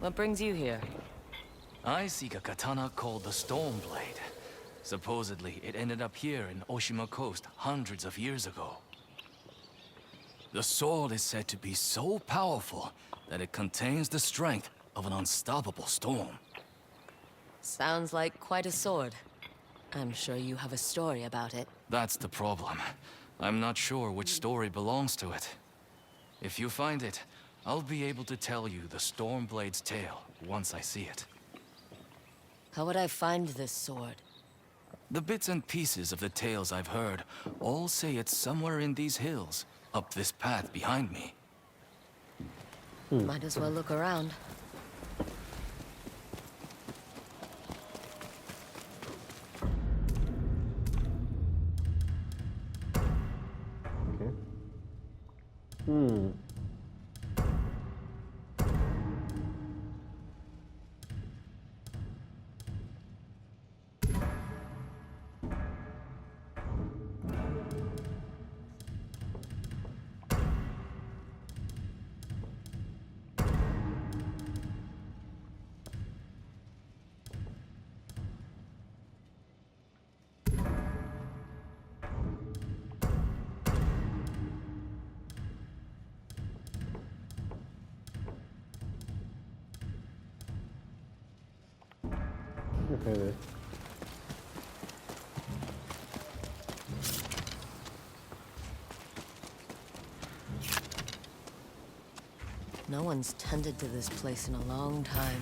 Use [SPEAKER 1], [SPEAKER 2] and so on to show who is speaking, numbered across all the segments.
[SPEAKER 1] What brings you here?
[SPEAKER 2] I seek a katana called the Storm Blade. Supposedly, it ended up here in Oshima Coast hundreds of years ago. The sword is said to be so powerful that it contains the strength of an unstoppable storm.
[SPEAKER 1] Sounds like quite a sword. I'm sure you have a story about it.
[SPEAKER 2] That's the problem. I'm not sure which story belongs to it. If you find it, I'll be able to tell you the Stormblade's tale once I see it.
[SPEAKER 1] How would I find this sword?
[SPEAKER 2] The bits and pieces of the tales I've heard all say it's somewhere in these hills, up this path behind me.
[SPEAKER 1] Might as well look around.
[SPEAKER 3] Okay. Hmm. Okay.
[SPEAKER 1] No one's tended to this place in a long time.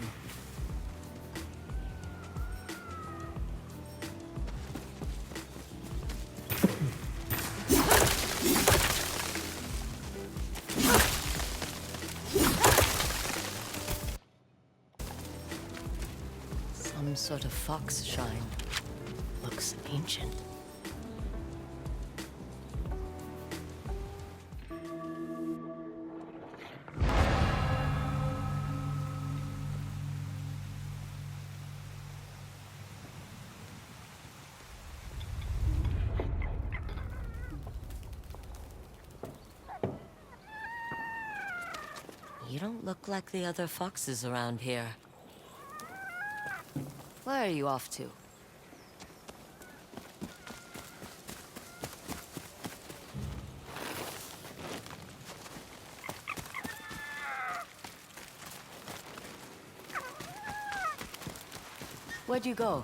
[SPEAKER 1] Some sort of fox shine. Looks ancient. You don't look like the other foxes around here. Where are you off to? Where'd you go?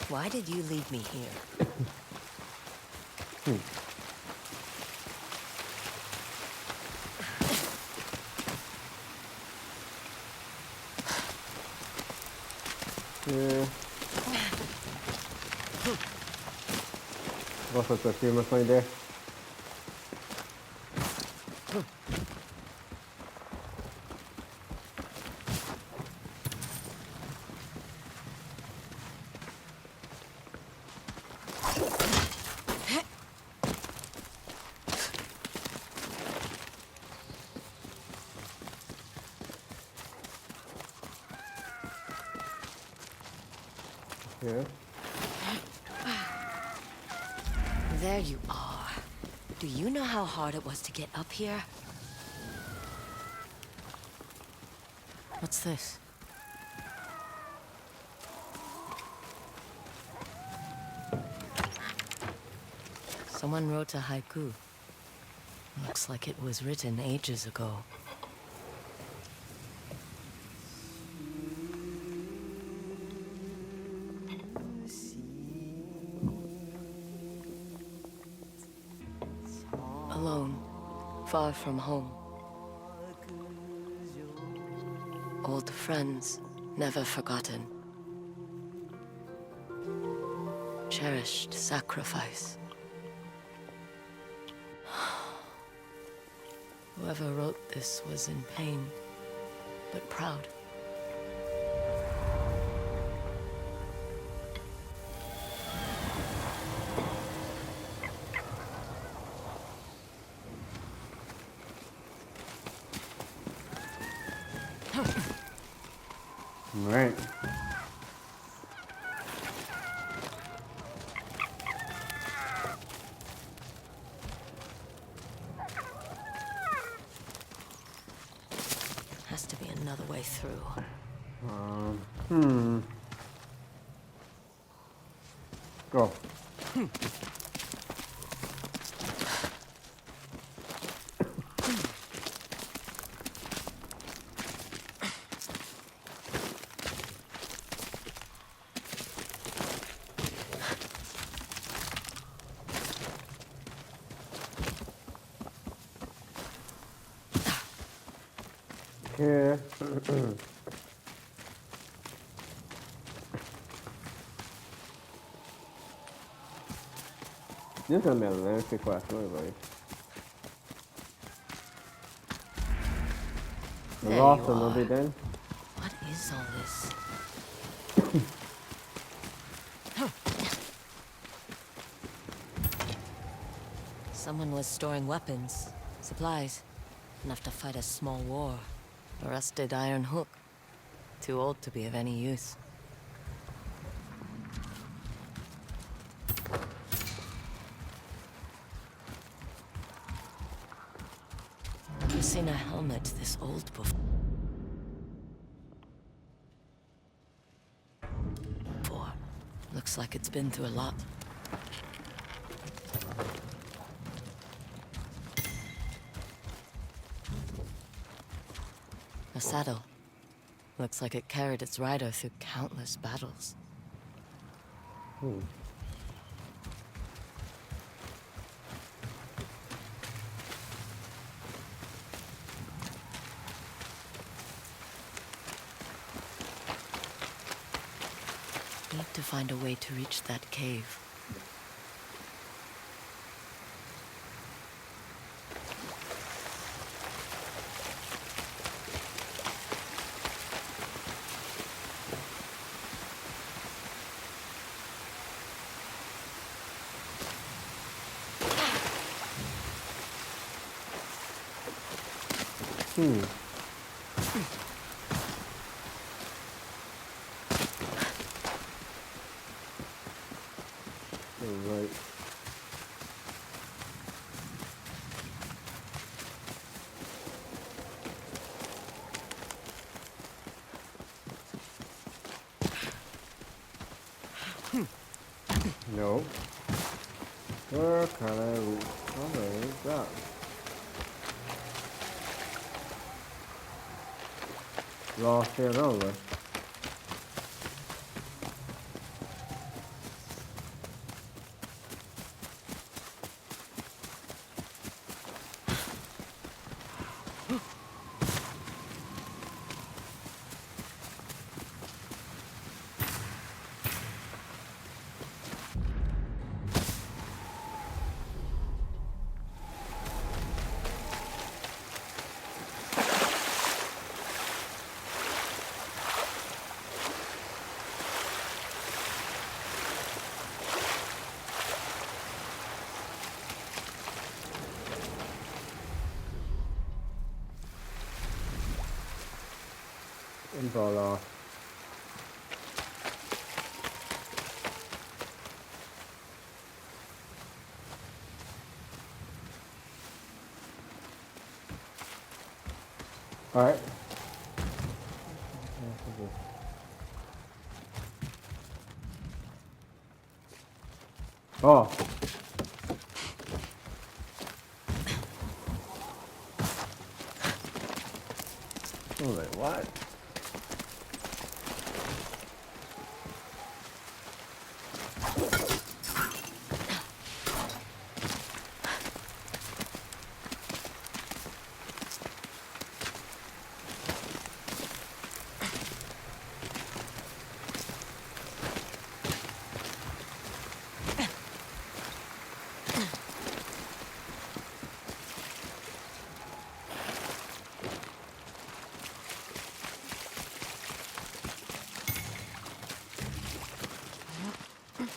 [SPEAKER 1] Why did you leave me here?
[SPEAKER 3] Yeah. Posso ter uma com ideia? Yeah.
[SPEAKER 1] There you are. Do you know how hard it was to get up here? What's this? Someone wrote a haiku. Looks like it was written ages ago. Alone, far from home. Old friends, never forgotten. Cherished sacrifice. Whoever wrote this was in pain, but proud.
[SPEAKER 3] Right.
[SPEAKER 1] Has to be another way through.
[SPEAKER 3] Go. Here. This è bello, questi qua sono poi.
[SPEAKER 1] There
[SPEAKER 3] Lost
[SPEAKER 1] you
[SPEAKER 3] and
[SPEAKER 1] are.
[SPEAKER 3] be then.
[SPEAKER 1] What is all this? Someone was storing weapons, supplies, enough to fight a small war. A rusted iron hook. Too old to be of any use. Never seen a helmet this old before. Looks like it's been through a lot. A saddle. Looks like it carried its rider through countless battles. Need to find a way to reach that cave.
[SPEAKER 3] Right. No. Where can I reach? Oh, there is that. Lost here over. Info lost. Alright. Oh. Oh, wait, what?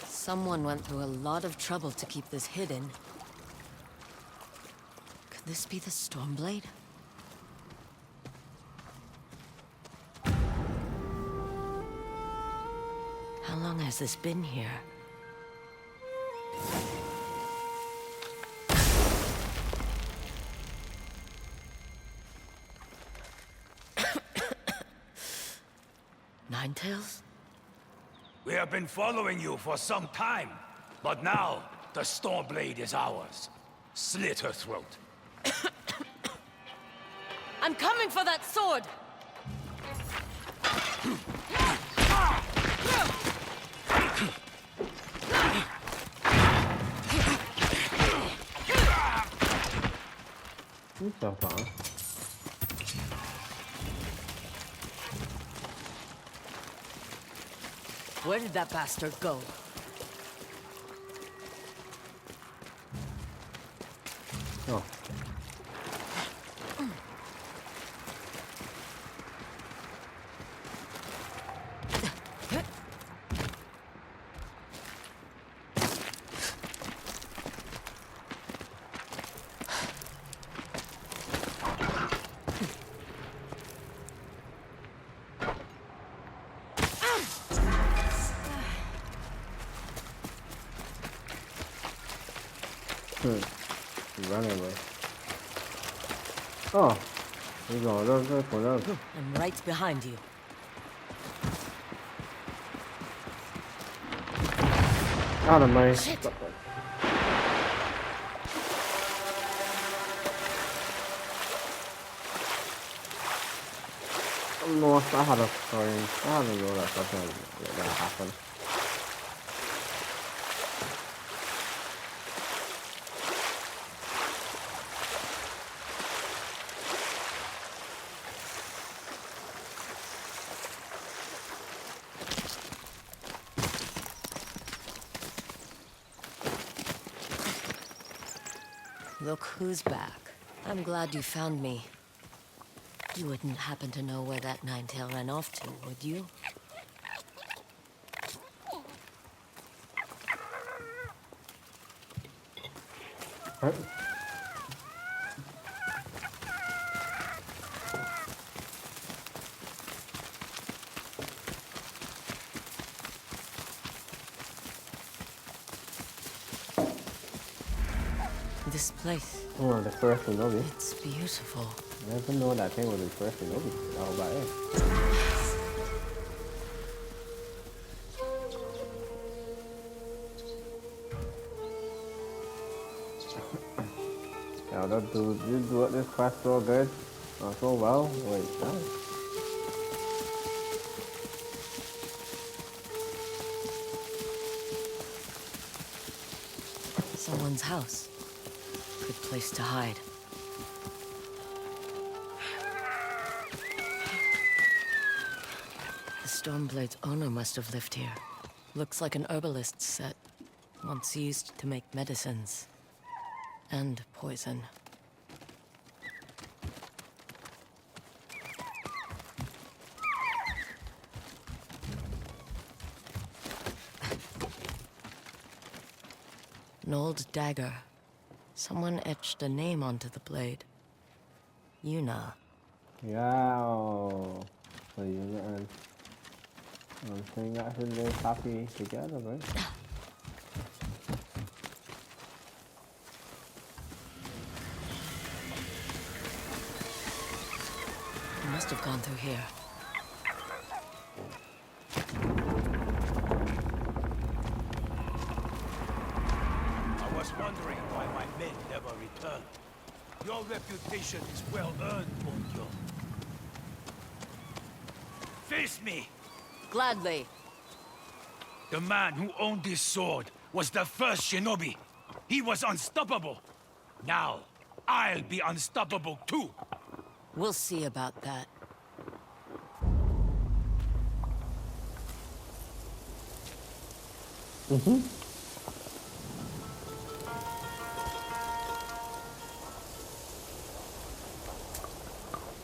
[SPEAKER 1] Someone went through a lot of trouble to keep this hidden. Could this be the Stormblade? long has this been here? Ninetales?
[SPEAKER 4] We have been following you for some time, but now the Stormblade is ours. Slit her throat.
[SPEAKER 1] I'm coming for that sword!
[SPEAKER 3] What the fuck?
[SPEAKER 1] Where did that bastard go?
[SPEAKER 3] Oh. Running away. Oh, he's going up.
[SPEAKER 1] I'm right behind you.
[SPEAKER 3] Out of my.
[SPEAKER 1] Shit.
[SPEAKER 3] No, I had a story. I had to know that something like that happened.
[SPEAKER 1] Look who's back. I'm glad you found me. You wouldn't happen to know where that Ninetail ran off to, would you?
[SPEAKER 3] Huh?
[SPEAKER 1] This place,
[SPEAKER 3] Oh, the first Shinobi.
[SPEAKER 1] it's beautiful.
[SPEAKER 3] I didn't know that thing was the first Shinobi. How about it? Now that dude, you do this quest so good, so well. Wait, no.
[SPEAKER 1] Someone's house. Good place to hide. The Stormblade's owner must have lived here. Looks like an herbalist's set. Once used to make medicines. And poison. An old dagger. Someone etched a name onto the blade. Yuna.
[SPEAKER 3] Yeah. So you and I'm saying that should be happy together, right?
[SPEAKER 1] He must have gone through here.
[SPEAKER 4] I was wondering why my men never returned. Your reputation is well earned, Bonjo. Face me!
[SPEAKER 1] Gladly.
[SPEAKER 4] The man who owned this sword was the first shinobi. He was unstoppable. Now, I'll be unstoppable too.
[SPEAKER 1] We'll see about that.
[SPEAKER 3] I'm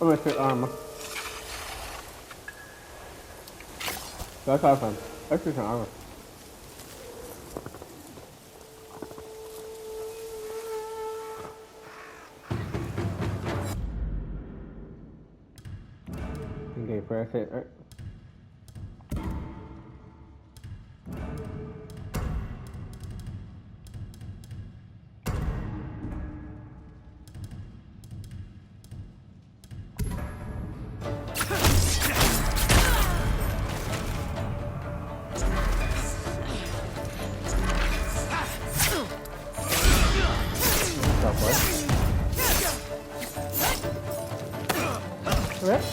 [SPEAKER 3] gonna take armor. That's awesome. Let's do some armor. Okay, first hit, right? up, boy. Right?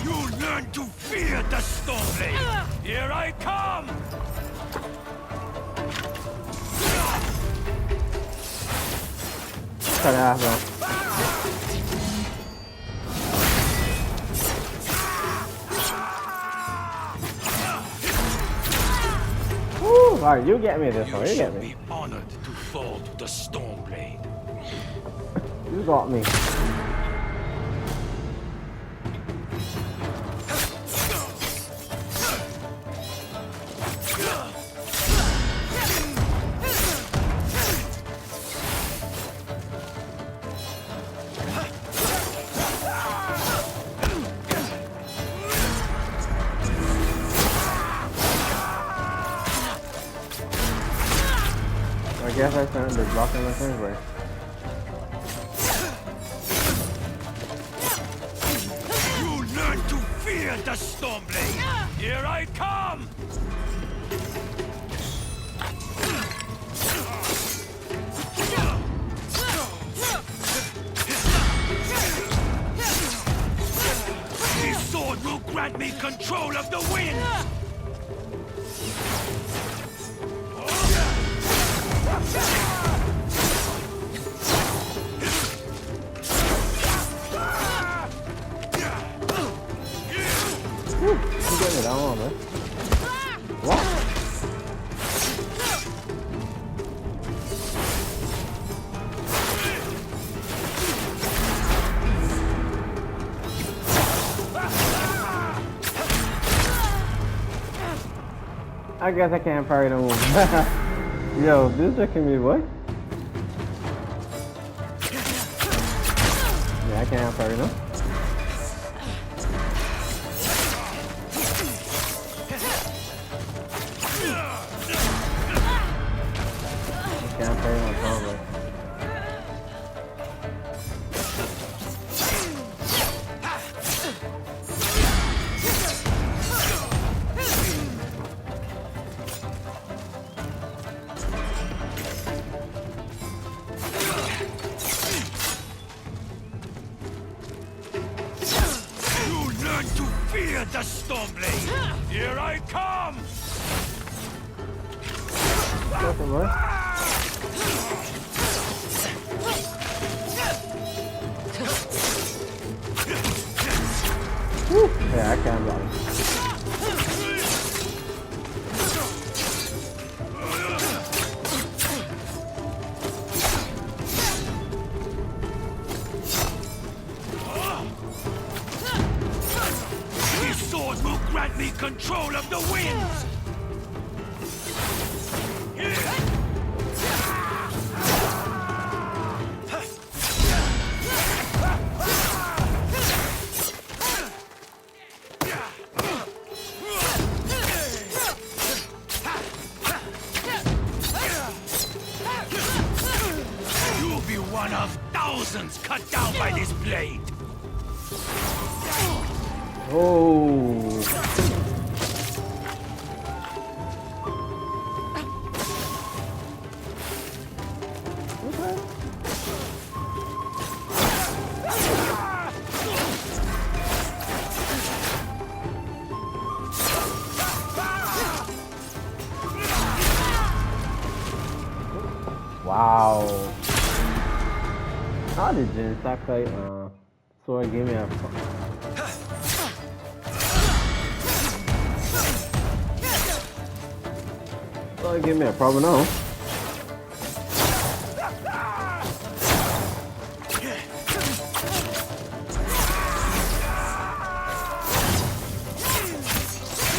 [SPEAKER 4] You learn to fear the Stormblade! Here I come!
[SPEAKER 3] Cut it off, bro. Woo! Alright, you get me this one. You get
[SPEAKER 4] should
[SPEAKER 3] me.
[SPEAKER 4] be honored to fall to the Stormblade.
[SPEAKER 3] You got me. I guess I started to block on the third way.
[SPEAKER 4] You learn to fear the Stormblade! Here I come! This sword will grant me control of the wind!
[SPEAKER 3] You get me that one, man. What? I guess I can't parry no more. Yo, this tricking me, boy. Yeah, I can't parry no. Can't parry no combo.
[SPEAKER 4] Fear the Stormblade! Here I come!
[SPEAKER 3] Careful, boy. Woo. Yeah, I can't block.
[SPEAKER 4] Grant me control of the winds! You'll be one of thousands cut down by this blade!
[SPEAKER 3] Oh. Wow. How did Jin Sakai sword give me a sword give me a problem now?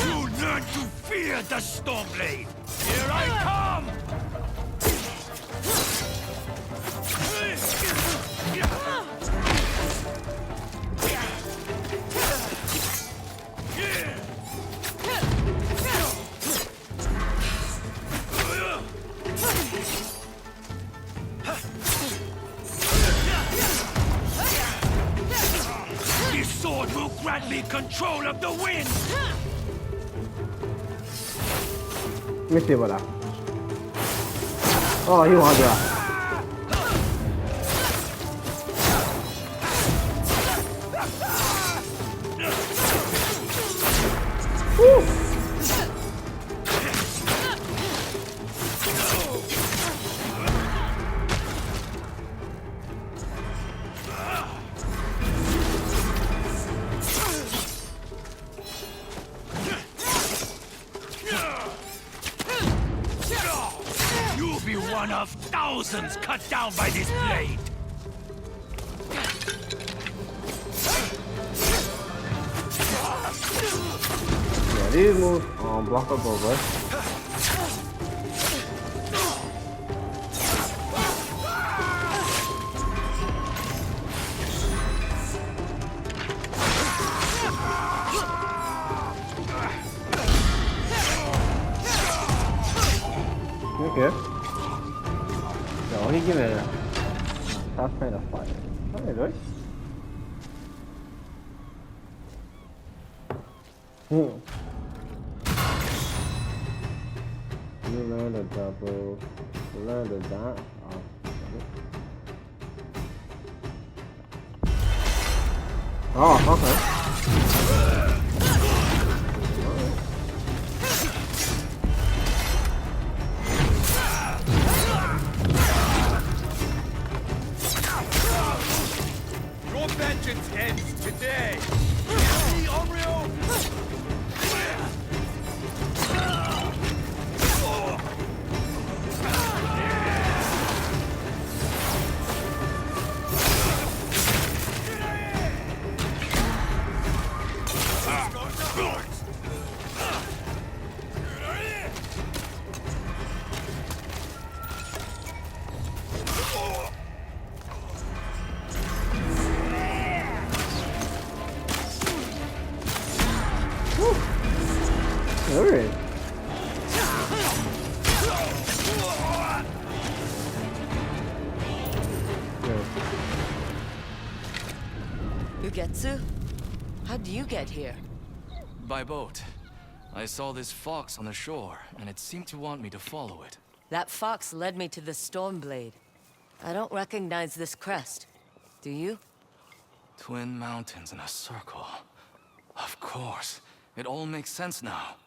[SPEAKER 4] You learn to fear the Stormblade! Here I come! This sword will grant me control of the wind!
[SPEAKER 3] Let me see what that. Oh, he wants that. Woo!
[SPEAKER 4] You'll be one of thousands cut down by this blade.
[SPEAKER 3] Yeah, these moves unblockable, bro. Okay. Yo, he give it a tough kind of fight. Alright, right? You learn the double, you learn the dot. Oh, okay.
[SPEAKER 4] Your vengeance ends today. See, Onryo?
[SPEAKER 3] Alright.
[SPEAKER 1] Ugetsu? How'd you get here?
[SPEAKER 2] By boat. I saw this fox on the shore, and it seemed to want me to follow it.
[SPEAKER 1] That fox led me to the Stormblade. I don't recognize this crest. Do you?
[SPEAKER 2] Twin mountains in a circle. Of course. It all makes sense now.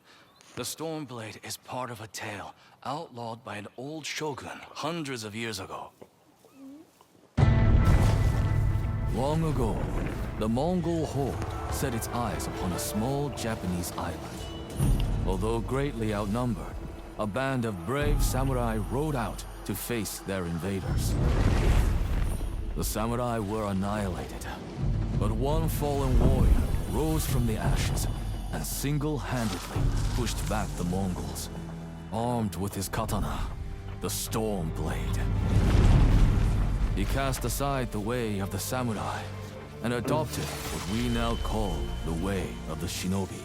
[SPEAKER 2] The Stormblade is part of a tale outlawed by an old shogun hundreds of years ago. Long ago, the Mongol horde set its eyes upon a small Japanese island. Although greatly outnumbered, a band of brave samurai rode out to face their invaders. The samurai were annihilated, but one fallen warrior rose from the ashes and single-handedly pushed back the Mongols, armed with his katana, the Stormblade. He cast aside the way of the samurai and adopted what we now call the way of the shinobi.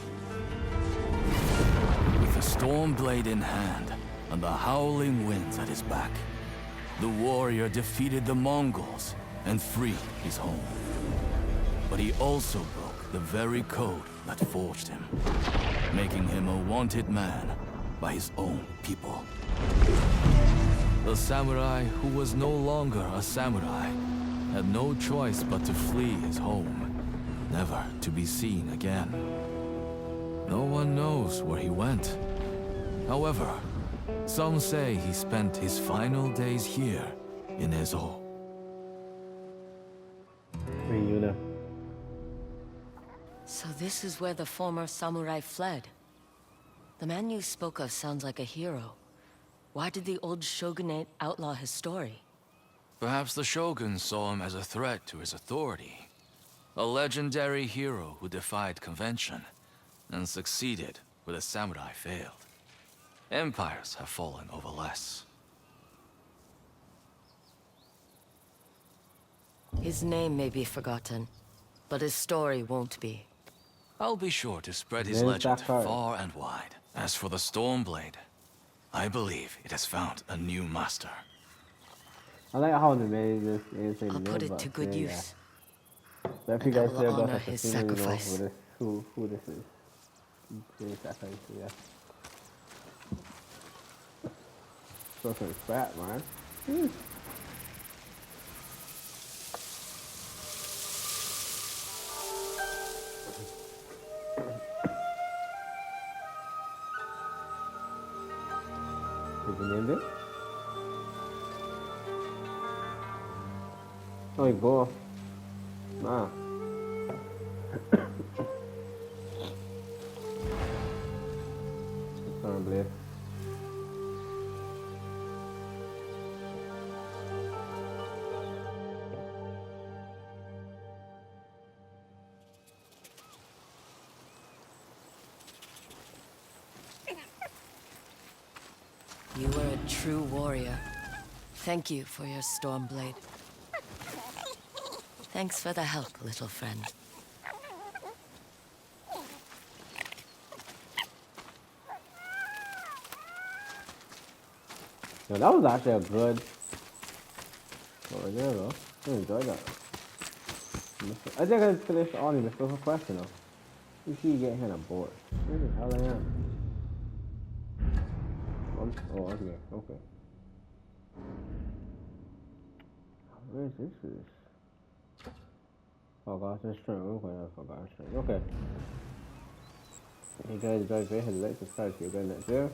[SPEAKER 2] With the Stormblade in hand and the howling winds at his back, the warrior defeated the Mongols and freed his home. But he also broke the very code that forged him, making him a wanted man by his own people. The samurai who was no longer a samurai had no choice but to flee his home, never to be seen again. No one knows where he went. However, some say he spent his final days here in Ezo.
[SPEAKER 3] Reunion.
[SPEAKER 1] So this is where the former samurai fled. The man you spoke of sounds like a hero. Why did the old shogunate outlaw his story?
[SPEAKER 2] Perhaps the shogun saw him as a threat to his authority. A legendary hero who defied convention and succeeded where the samurai failed. Empires have fallen over less.
[SPEAKER 1] His name may be forgotten, but his story won't be.
[SPEAKER 2] I'll be sure to spread his
[SPEAKER 3] There's
[SPEAKER 2] legend
[SPEAKER 3] that card.
[SPEAKER 2] far and wide. As for the Stormblade, I believe it has found a new master.
[SPEAKER 3] I like how they made this anything
[SPEAKER 1] I'll
[SPEAKER 3] new,
[SPEAKER 1] put it
[SPEAKER 3] but
[SPEAKER 1] to good
[SPEAKER 3] yeah,
[SPEAKER 1] use.
[SPEAKER 3] Yeah. So if you
[SPEAKER 1] And I
[SPEAKER 3] guys
[SPEAKER 1] will
[SPEAKER 3] still don't
[SPEAKER 1] honor
[SPEAKER 3] have to
[SPEAKER 1] his
[SPEAKER 3] see, you know
[SPEAKER 1] sacrifice.
[SPEAKER 3] who this is. Who this is. Sacrifice, yeah. Fucking fat, man. Did you name it? Oh, you go. Nah. Stormblade.
[SPEAKER 1] You were a true warrior. Thank you for your Stormblade. Thanks for the help, little friend.
[SPEAKER 3] Yo, that was actually a good. Oh, there though. I enjoyed that. I think I finished all the mystical question though. You see you get hit on board. Where the hell I am? Oh, okay, okay. Where is this? Oh gosh, it's string. Okay, I forgot string. Okay. Hey guys, very good. Hit the like, subscribe if you're good at it too.